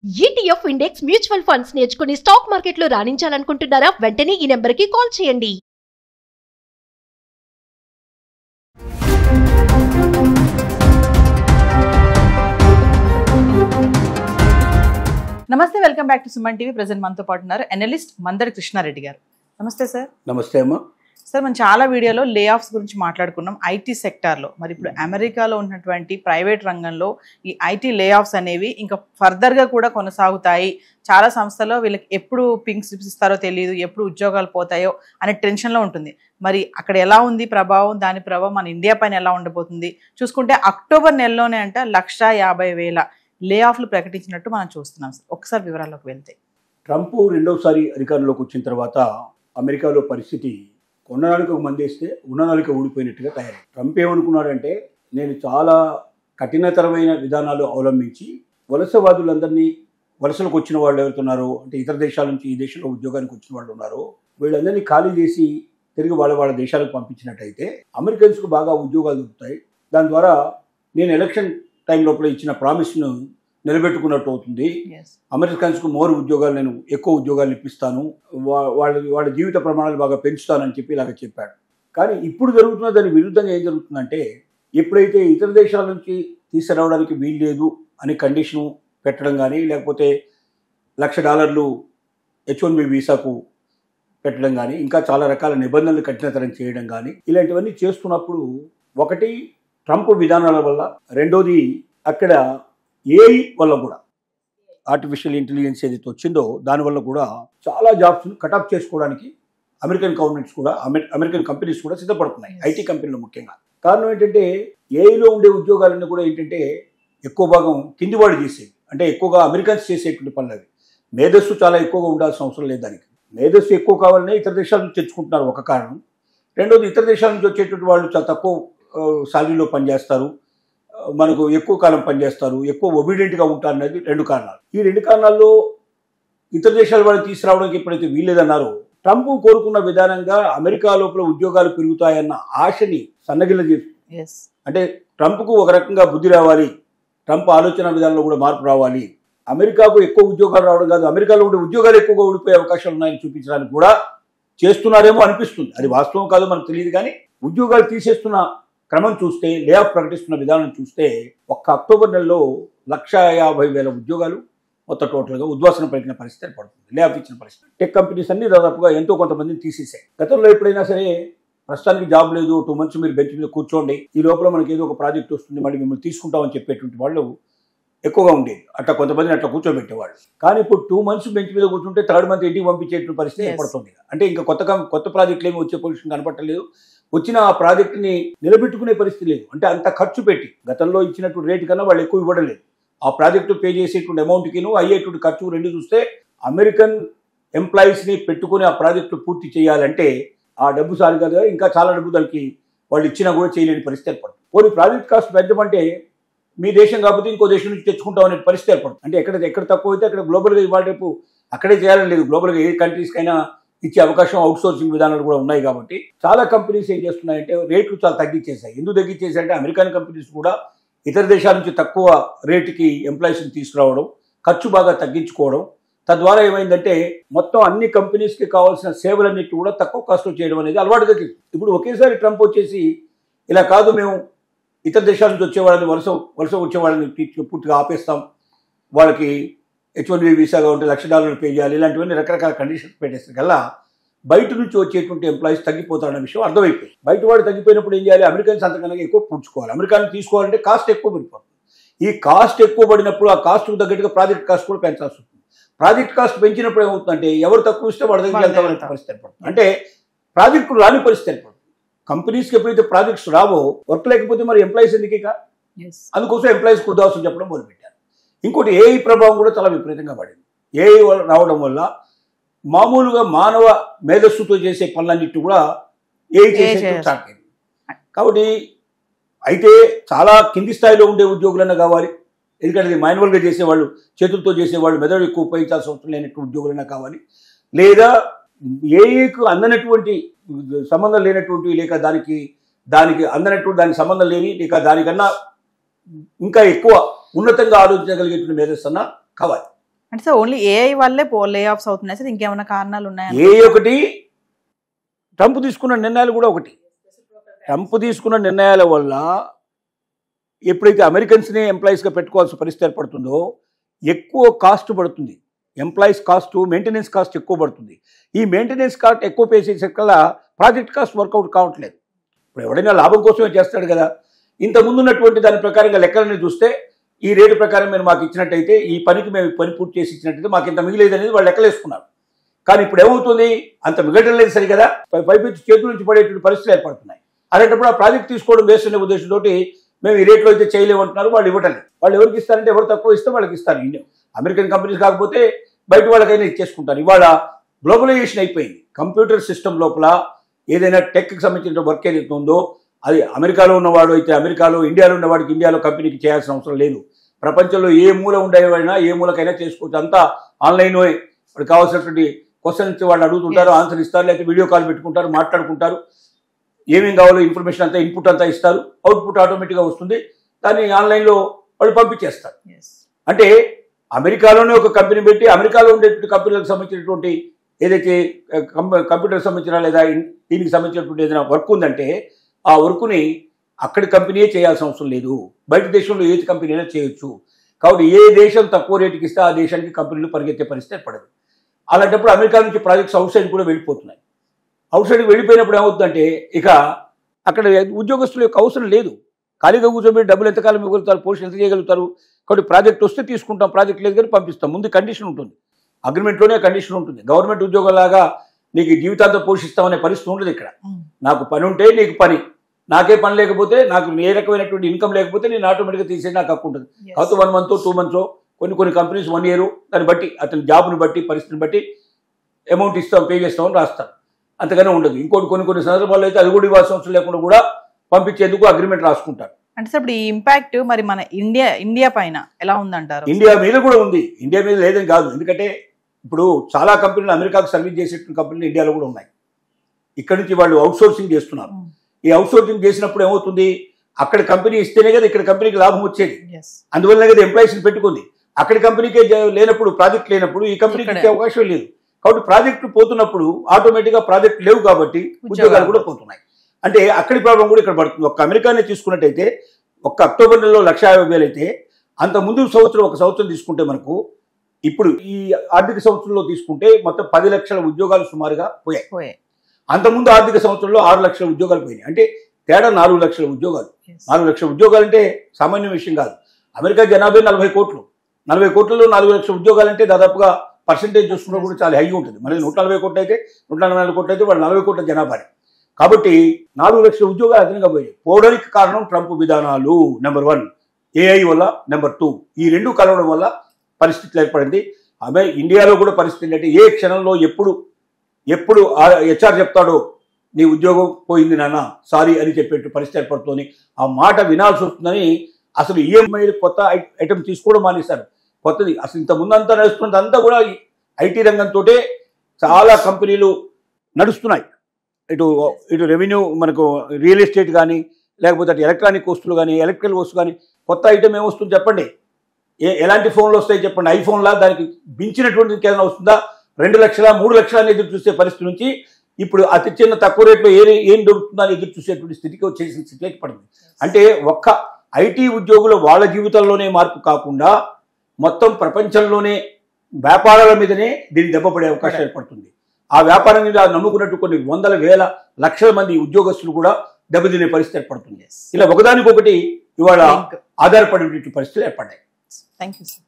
ETF index mutual funds నేర్చుకుని stock మార్కెట్లో రాణించాలనుకుంటున్నారా? వెంటనే ఈ నెంబర్కి కాల్ చేయండి. నమస్తే, welcome back to Suman TV. Present మనతో పాటు ఉన్నారు అనలిస్ట్ మందడి కృష్ణారెడ్డి గారు. నమస్తే సార్. నమస్తే అమ్మా. సార్, మనం చాలా వీడియోలో లే ఆఫ్స్ గురించి మాట్లాడుకున్నాం ఐటీ సెక్టార్లో. మరి ఇప్పుడు అమెరికాలో ఉన్నటువంటి ప్రైవేట్ రంగంలో ఈ ఐటీ లే ఆఫ్స్ అనేవి ఇంకా ఫర్దర్గా కూడా కొనసాగుతాయి. చాలా సంస్థల్లో వీళ్ళకి ఎప్పుడు పింక్ స్లిప్స్ ఇస్తారో తెలియదు, ఎప్పుడు ఉద్యోగాలు పోతాయో అనే టెన్షన్లో ఉంటుంది. మరి అక్కడ ఎలా ఉంది ప్రభావం, దాని ప్రభావం మన ఇండియా పైన ఎలా ఉండబోతుంది చూసుకుంటే అక్టోబర్ నెలలోనే అంట 150,000 లే ఆఫ్లు ప్రకటించినట్టు మనం చూస్తున్నాం. సార్, ఒకసారి వివరాల్లోకి వెళ్తే, ట్రంప్ రెండోసారి అధికారంలోకి వచ్చిన తర్వాత అమెరికాలో పరిస్థితి కొన్నాళ్ళకి ఒక మందేస్తే ఉన్ననాళ్ళకి ఊడిపోయినట్టుగా తయారు. ట్రంప్ ఏమనుకున్నాడంటే, నేను చాలా కఠినతరమైన విధానాలు అవలంబించి వలసవాదులందరినీ, వలసలకు వచ్చిన వాళ్ళు ఎవరుతున్నారో అంటే ఇతర దేశాల నుంచి ఈ దేశంలో ఉద్యోగానికి వచ్చిన వాళ్ళు ఉన్నారో వీళ్ళందరినీ ఖాళీ చేసి తిరిగి వాళ్ళ దేశాలకు పంపించినట్టయితే అమెరికన్స్కు బాగా ఉద్యోగాలు దొరుకుతాయి. దాని ద్వారా నేను ఎలక్షన్ టైం లోపల ఇచ్చిన ప్రామిస్ను నిలబెట్టుకున్నట్టు అవుతుంది. అమెరికన్స్కు నేను ఎక్కువ ఉద్యోగాలు ఇప్పిస్తాను, వాళ్ళ జీవిత ప్రమాణాలు బాగా పెంచుతానని చెప్పి ఇలాగ చెప్పాడు. కానీ ఇప్పుడు జరుగుతున్న దాని విరుద్ధంగా ఏం జరుగుతుందంటే, ఎప్పుడైతే ఇతర దేశాల నుంచి తీసుకురావడానికి వీలు లేదు అనే కండిషను పెట్టడం కానీ, లేకపోతే $1,00,000 H-1B వీసాకు పెట్టడం కానీ, ఇంకా చాలా రకాల నిబంధనలు కఠినతరం చేయడం కానీ, ఇలాంటివన్నీ చేస్తున్నప్పుడు ఒకటి ట్రంప్ విధానాల వల్ల, రెండోది అక్కడ ఏఐ వల్ల కూడా, ఆర్టిఫిషియల్ ఇంటెలిజెన్స్ ఏదైతే వచ్చిందో దానివల్ల కూడా చాలా జాబ్స్ను కటప్ చేసుకోవడానికి అమెరికన్ గవర్నమెంట్స్ కూడా, అమెరికన్ కంపెనీస్ కూడా సిద్ధపడుతున్నాయి, ఐటీ కంపెనీలు ముఖ్యంగా. కారణం ఏంటంటే, ఏఐలో ఉండే ఉద్యోగాలన్నీ కూడా ఏంటంటే ఎక్కువ భాగం కిందివాడు చేసేవి, అంటే ఎక్కువగా అమెరికన్స్ చేసేటువంటి పనులు అవి. మేధస్సు చాలా ఎక్కువగా ఉండాల్సిన అవసరం లేదు దానికి. మేధస్సు ఎక్కువ కావాలనే ఇతర దేశాల నుంచి తెచ్చుకుంటున్నారు ఒక కారణం. రెండోది, ఇతర దేశాల నుంచి వచ్చేటువంటి వాళ్ళు చాలా తక్కువ సాలరీలో పనిచేస్తారు, మనకు ఎక్కువ కాలం పనిచేస్తారు, ఎక్కువ ఒబీడియంట్గా ఉంటారు అనేది రెండు కారణాలు. ఈ రెండు కారణాల్లో ఇతర దేశాల వాళ్ళు తీసుకురావడానికి ఎప్పుడైతే వీల్లేదన్నారో, ట్రంప్ కోరుకున్న విధానంగా అమెరికా లోపల ఉద్యోగాలు పెరుగుతాయన్న ఆశని సన్నగిల్ల చేస్తుంది. అంటే ట్రంప్కు ఒక రకంగా బుద్ధి రావాలి, ట్రంప్ ఆలోచన విధానంలో కూడా మార్పు రావాలి, అమెరికాకు ఎక్కువ ఉద్యోగాలు రావడం కాదు, అమెరికాలో ఉండే ఉద్యోగాలు ఎక్కువగా ఊడిపోయే అవకాశాలు ఉన్నాయని చూపించడానికి కూడా చేస్తున్నారేమో అనిపిస్తుంది. అది వాస్తవం కాదు మనకు తెలియదు. కానీ ఉద్యోగాలు తీసేస్తున్న క్రమం చూస్తే, లే ఆఫ్ ప్రకటిస్తున్న విధానం చూస్తే, ఒక్క అక్టోబర్ నెలలో 150,000 ఉద్యోగాలు మొత్తం టోటల్గా ఉద్వాసన పలికిన పరిస్థితి ఏర్పడుతుంది, లే ఆఫ్ ఇచ్చిన పరిస్థితి. టెక్ కంపెనీస్ అన్ని దాదాపుగా ఎంతో కొంతమందిని తీసేసాయి. గతంలో ఎప్పుడైనా సరే ప్రస్తుతానికి జాబ్ లేదు, 2 months మీరు బెంచ్ మీద కూర్చోండి, ఈ లోపల మనకి ఏదో ఒక ప్రాజెక్ట్ వస్తుంది, మళ్ళీ మిమ్మల్ని తీసుకుంటామని చెప్పేటువంటి వాళ్ళు ఎక్కువగా ఉండేది. అట్లా కొంతమందిని అట్లా కూర్చోబెట్టేవాళ్ళు. కానీ ఇప్పుడు 2 months బెంచ్ మీద కూర్చుంటే 3rd month ఇంటికి పంపించేటువంటి పరిస్థితి ఏర్పడుతుంది. అంటే ఇంకా కొత్త ప్రాజెక్టులు ఏమి వచ్చే పొజిషన్ కనపట్టలేదు, వచ్చిన ఆ ప్రాజెక్టుని నిలబెట్టుకునే పరిస్థితి లేదు. అంటే అంత ఖర్చు పెట్టి గతంలో ఇచ్చినటువంటి రేటు కన్నా వాళ్ళు ఎక్కువ ఇవ్వడం లేదు. ఆ ప్రాజెక్టు పే చేసేటువంటి అమౌంట్కిను అయ్యేటువంటి ఖర్చు రెండు చూస్తే, అమెరికన్ ఎంప్లాయీస్ని పెట్టుకుని ఆ ప్రాజెక్టు పూర్తి చేయాలంటే ఆ డబ్బు సారి కదా, ఇంకా చాలా డబ్బు దానికి వాళ్ళు ఇచ్చినా కూడా చేయలేని పరిస్థితి ఏర్పడుతుంది. పోనీ ప్రాజెక్ట్ కాస్ట్ పెంచమంటే మీ దేశం కాకపోతే ఇంకో దేశం నుంచి తెచ్చుకుంటాం అనే పరిస్థితి ఏర్పడుతుంది. అంటే ఎక్కడ తక్కువ అయితే అక్కడ గ్లోబల్గా ఇవాళ రేపు అక్కడే చేయాలని లేదు, గ్లోబల్గా ఏ కంట్రీస్కైనా ఇచ్చే అవకాశం అవుట్సోర్సింగ్ విధానాలు కూడా ఉన్నాయి. కాబట్టి చాలా కంపెనీస్ ఏం చేస్తున్నాయంటే రేట్లు చాలా తగ్గించేసాయి. ఎందుకు తగ్గించేసాయంటే, అమెరికన్ కంపెనీస్ కూడా ఇతర దేశాల నుంచి తక్కువ రేటుకి ఎంప్లాయీస్ని తీసుకురావడం, ఖర్చు బాగా తగ్గించుకోవడం, తద్వారా ఏమైందంటే మొత్తం అన్ని కంపెనీస్కి కావాల్సిన సేవలన్నిటి కూడా తక్కువ కాస్ట్లో చేయడం అనేది అలవాటుగా చేసింది. ఇప్పుడు ఒకేసారి ట్రంప్ వచ్చేసి ఇలా కాదు, మేము ఇతర దేశాల నుంచి వచ్చేవాళ్ళని వలస వచ్చేవాళ్ళని పూర్తిగా ఆపేస్తాం, వాళ్ళకి H-1B వీసాగా ఉంటే $1,00,000 పే చేయాలి, ఇలాంటివన్నీ రకరకాల కండిషన్స్ పెట్టేసరికల్లా బయట నుంచి వచ్చేటువంటి ఎంప్లాయీస్ తగ్గిపోతారన్న విషయం అర్థమైపోయింది. బయట వాడు తగ్గిపోయినప్పుడు ఏం చేయాలి, అమెరికన్స్ అంతకన్నా ఎక్కువ పుంజుకోవాలి. అమెరికాని తీసుకోవాలంటే కాస్ట్ ఎక్కువ పడిపోతుంది. ఈ కాస్ట్ ఎక్కువ పడినప్పుడు ఆ కాస్ట్కు తగ్గట్టుగా ప్రాజెక్ట్ కాస్ట్ కూడా పెంచాల్సి ఉంటుంది. ప్రాజెక్ట్ కాస్ట్ పెంచినప్పుడు ఏమవుతుందంటే, ఎవరు తక్కువ ఇస్తే వాడి దగ్గర వెళ్తామనే పరిస్థితి ఏర్పడుతుంది. అంటే ప్రాజెక్టులు రాని పరిస్థితి ఏర్పడుతుంది. కంపెనీస్కి ఎప్పుడైతే ప్రాజెక్ట్స్ రావో, వర్క్ లేకపోతే మరి ఎంప్లాయీస్ ఎందుకే, అందుకోసం ఎంప్లాయీస్కి ఉద్వాసం చెప్పడం మొదలుపెట్టారు. ఇంకోటి, ఏఐ ప్రభావం కూడా చాలా విపరీతంగా పడింది. ఏఐ రావడం వల్ల మామూలుగా మానవ మేధస్సుతో చేసే పనులన్నిటి కూడా ఏఐ చేసే స్టార్ట్ అయింది. కాబట్టి అయితే చాలా కింది స్థాయిలో ఉండే ఉద్యోగులన్నా కావాలి, ఎందుకంటే ఇది మాన్యువల్గా చేసేవాళ్ళు, చేతులతో చేసేవాళ్ళు, మెదడు ఎక్కువ ఉపయోగించాల్సిన అవసరం లేనటువంటి ఉద్యోగులన్నా కావాలి, లేదా ఏఐకు అందనటువంటి సంబంధం లేనటువంటి, లేక దానికి అందనటువంటి దానికి సంబంధం లేని, లేక దానికన్నా ఇంకా ఎక్కువ ఉన్నతంగా ఆలోచించగలిగేటువంటి మేధస్సు అన్న కావాలి. అంటే సార్ ఓన్లీ ఏఐ వల్లే లే ఆఫ్స్ అవుతున్నాయి సార్, ఇంకేమైనా కారణాలు ఉన్నాయా? ఒకటి ట్రంప్ తీసుకున్న నిర్ణయాలు కూడా ఒకటి. ట్రంప్ తీసుకున్న నిర్ణయాల వల్ల ఎప్పుడైతే అమెరికన్స్ని ఎంప్లాయీస్గా పెట్టుకోవాల్సిన పరిస్థితి ఏర్పడుతుందో ఎక్కువ కాస్ట్ పడుతుంది. ఎంప్లాయీస్ కాస్ట్, మెయింటెనెన్స్ కాస్ట్ ఎక్కువ పడుతుంది. ఈ మెయింటెనెన్స్ కాస్ట్ ఎక్కువ పే చేసేకల్లా ప్రాజెక్ట్ కాస్ట్ వర్కౌట్ కావట్లేదు. ఇప్పుడు ఎవడైనా లాభం కోసమే చేస్తాడు కదా. ఇంత ముందున్నటువంటి దాని ప్రకారంగా లెక్కలని చూస్తే ఈ రేటు ప్రకారం మీరు మాకు ఇచ్చినట్టయితే, ఈ పనికి మేము పని పూర్తి చేసి ఇచ్చినట్టయితే మాకు ఇంత మిగిలేదు అనేది వాళ్ళు లెక్కలేసుకున్నారు. కానీ ఇప్పుడు ఏమవుతుంది, అంత మిగలడం లేదు సరి కదా, పైపించి చేతుల నుంచి పడేటువంటి పరిస్థితులు ఏర్పడుతున్నాయి. అలాంటప్పుడు ఆ ప్రాజెక్ట్ తీసుకోవడం వేస్ట్ అనే ఉద్దేశంతో మేము ఈ రేట్లో అయితే చేయలేమంటున్నారు. వాళ్ళు ఇవ్వటం లేదు. వాళ్ళు ఎవరికి ఇస్తారంటే ఎవరు తక్కువ ఇస్తే వాళ్ళకి ఇస్తారు. ఇండియా అమెరికన్ కంపెనీస్ కాకపోతే బయట వాళ్ళకైనా ఇచ్చేసుకుంటారు. ఇవాళ గ్లోబలైజేషన్ అయిపోయింది. కంప్యూటర్ సిస్టమ్ లోపల ఏదైనా టెక్కి సంబంధించిన వర్క్ ఏదైతే ఉందో అది అమెరికాలో ఉన్నవాడు అయితే అమెరికాలో, ఇండియాలో ఉన్నవాడికి ఇండియాలో కంపెనీకి చేయాల్సిన అవసరం లేదు. ప్రపంచంలో ఏ మూల ఉండేవైనా ఏ మూలకైనా చేసుకోవచ్చు. అంతా ఆన్లైన్. వాడికి కావాల్సినటువంటి క్వశ్చన్స్ వాళ్ళు అడుగుతుంటారు, ఆన్సర్ ఇస్తారు, లేకపోతే వీడియో కాల్ పెట్టుకుంటారు, మాట్లాడుకుంటారు. ఏమేం కావాలో ఇన్ఫర్మేషన్ అంతా ఇన్పుట్ అంతా ఇస్తారు, అవుట్పుట్ ఆటోమేటిక్గా వస్తుంది. దాన్ని ఆన్లైన్లో వాళ్ళు పంపించేస్తారు. అంటే అమెరికాలోనే ఒక కంపెనీ పెట్టి అమెరికాలో ఉండేటువంటి కంపెనీలకు సంబంధించినటువంటి ఏదైతే కంప్యూటర్ సంబంధించిన లేదా దీనికి సంబంధించినటువంటి ఏదైనా వర్క్ ఉందంటే ఆ వర్క్ని అక్కడి కంపెనీయే చేయాల్సిన అవసరం లేదు. బయట దేశంలో ఏ కంపెనీ అయినా చేయొచ్చు. కాబట్టి ఏ దేశం తక్కువ రేటుకి ఇస్తే ఆ దేశానికి కంపెనీలు పరిగెత్తే పరిస్థితి పడదు. అలాంటప్పుడు అమెరికా నుంచి ప్రాజెక్ట్స్ అవుట్ సైడ్ కూడా వెళ్ళిపోతున్నాయి. అవుట్ సైడ్కి వెళ్ళిపోయినప్పుడు ఏమవుతుందంటే ఇక అక్కడ ఉద్యోగస్తుల యొక్క అవసరం లేదు. ఖాళీగా కూర్చోబెట్టి డబ్బులు ఎంతకాలం ఇవ్వగలుగుతారు, పోషన్ ఎంత చేయగలుగుతారు. కాబట్టి ప్రాజెక్ట్ వస్తే తీసుకుంటాం, ప్రాజెక్ట్ లేదు కానీ పంపిస్తాం. ముందు కండిషన్ ఉంటుంది, అగ్రిమెంట్లోనే కండిషన్ ఉంటుంది. గవర్నమెంట్ ఉద్యోగంలాగా నీకు జీవితాంతం పోషిస్తామనే పరిస్థితి ఉండదు ఇక్కడ. నాకు పని ఉంటే నీకు పని, నాకే పని లేకపోతే, నాకు ఏ రకమైనటువంటి ఇన్కమ్ లేకపోతే నేను ఆటోమేటిక్గా తీసేది నాకు హక్కు ఉంటుంది. కాబట్టి 1 month 2 months కొన్ని కంపెనీస్ 1 year దాన్ని బట్టి అతని జాబ్ని బట్టి పరిస్థితిని బట్టి అమౌంట్ ఇస్తాం, పే చేస్తామని రాస్తారు. అంతగానే ఉండదు. ఇంకోటి కొన్ని సందర్భాల్లో అయితే అది కూడా ఇవ్వాల్సిన అవసరం లేకుండా కూడా పంపించేందుకు అగ్రిమెంట్ రాసుకుంటారు. అంటే సార్ ఇప్పుడు ఈ ఇంపాక్ట్ మరి మన ఇండియా పైన ఎలా ఉందంటారు? ఇండియా మీద కూడా ఉంది. ఇండియా మీద లేదని కాదు. ఎందుకంటే ఇప్పుడు చాలా కంపెనీలు అమెరికాకు సర్వీస్ చేసేటువంటి కంపెనీలు ఇండియాలో కూడా ఉన్నాయి. ఇక్కడ నుంచి వాళ్ళు అవుట్సోర్సింగ్ చేస్తున్నారు. ఈ అవుట్సోర్సింగ్ చేసినప్పుడు ఏమవుతుంది, అక్కడ కంపెనీ ఇస్తేనే కదా ఇక్కడ కంపెనీకి లాభం వచ్చేది. అందువల్లనే కదా ఎంప్లాయీస్ని పెట్టుకుంది. అక్కడి కంపెనీకే లేనప్పుడు, ప్రాజెక్ట్ లేనప్పుడు ఈ కంపెనీకి ఇచ్చే అవకాశం లేదు. కాబట్టి ప్రాజెక్టులు పోతున్నప్పుడు ఆటోమేటిక్గా ప్రాజెక్టు లేవు కాబట్టి ఉద్యోగాలు కూడా పోతున్నాయి. అంటే అక్కడి ప్రాబ్లం కూడా ఇక్కడ పడుతుంది. ఒక అమెరికానే తీసుకున్నట్టయితే ఒక్క అక్టోబర్ నెలలో 1,50,000 అయితే అంత ముందు సంవత్సరం ఒక సంవత్సరం తీసుకుంటే మనకు ఇప్పుడు ఈ ఆర్థిక సంవత్సరంలో తీసుకుంటే మొత్తం 10 లక్షల ఉద్యోగాలు సుమారుగా పోయాయి. అంతకుముందు ఆర్థిక సంవత్సరంలో 6 లక్షల ఉద్యోగాలు పోయినాయి. అంటే తేడా 4 లక్షల ఉద్యోగాలు. 4 లక్షల ఉద్యోగాలు అంటే సామాన్య విషయం కాదు. అమెరికా జనాభా 40 కోట్లు. 40 కోట్లలో 4 లక్షల ఉద్యోగాలు అంటే దాదాపుగా పర్సెంటేజ్ చూసుకున్నా కూడా చాలా హై ఉంటుంది. మనది 140 కోట్లు అయితే 144 కోట్లు అయితే వాళ్ళు 40 కోట్ల జనాభాని. కాబట్టి 4 లక్షల ఉద్యోగాలు అదనంగా పోయాయి. పోవడానికి కారణం ట్రంప్ విధానాలు నెంబర్ 1, ఏఐ వల్ల నెంబర్ 2. ఈ రెండు కలవడం వల్ల పరిస్థితులు ఏర్పడింది. ఇండియాలో కూడా పరిస్థితి ఏంటంటే ఏ క్షణంలో ఎప్పుడు హెచ్ఆర్ చెప్తాడో నీ ఉద్యోగం పోయింది నాన్న సారీ అని చెప్పేట్టు పరిస్థితి ఏర్పడుతుంది. ఆ మాట వినాల్సి వస్తుందని అసలు ఈఎంఐ కొత్త ఐటమ్ తీసుకోవడం మానేశారు. కొత్తది అసలు ఇంత ముందంతా నడుస్తున్నదంతా కూడా ఐటీ రంగంతో చాలా కంపెనీలు నడుస్తున్నాయి. ఇటు రెవెన్యూ, మనకు రియల్ ఎస్టేట్ కానీ, లేకపోతే అటు ఎలక్ట్రానిక్ వస్తువులు కానీ, ఎలక్ట్రికల్ వస్తువు కానీ, కొత్త ఐటమ్ ఏమొస్తుంది చెప్పండి? ఎలాంటి ఫోన్లు వస్తాయి చెప్పండి? ఐఫోన్లా దానికి మించినటువంటి ఏదైనా వస్తుందా? 2 లక్షల 3 లక్షల అని ఎదురు చూసే పరిస్థితి నుంచి ఇప్పుడు అతి చిన్న తక్కువ రేట్లో ఏం దొరుకుతుందా అని ఎదురు చూసేటువంటి స్థితికి వచ్చేసిన స్థితికి పడింది. అంటే ఒక్క ఐటీ ఉద్యోగులు వాళ్ళ జీవితంలోనే మార్పు కాకుండా మొత్తం ప్రపంచంలోనే వ్యాపారాల మీదనే దీన్ని దెబ్బపడే అవకాశం ఏర్పడుతుంది. ఆ వ్యాపారం మీద నమ్ముకున్నట్టు కొన్ని వందల వేల లక్షల మంది ఉద్యోగస్తులు కూడా దెబ్బతినే పరిస్థితి ఏర్పడుతుంది. ఇలా ఒకదానికొకటి ఇవాళ ఆధారపడేటువంటి పరిస్థితులు ఏర్పడ్డాయి. Thank you sir.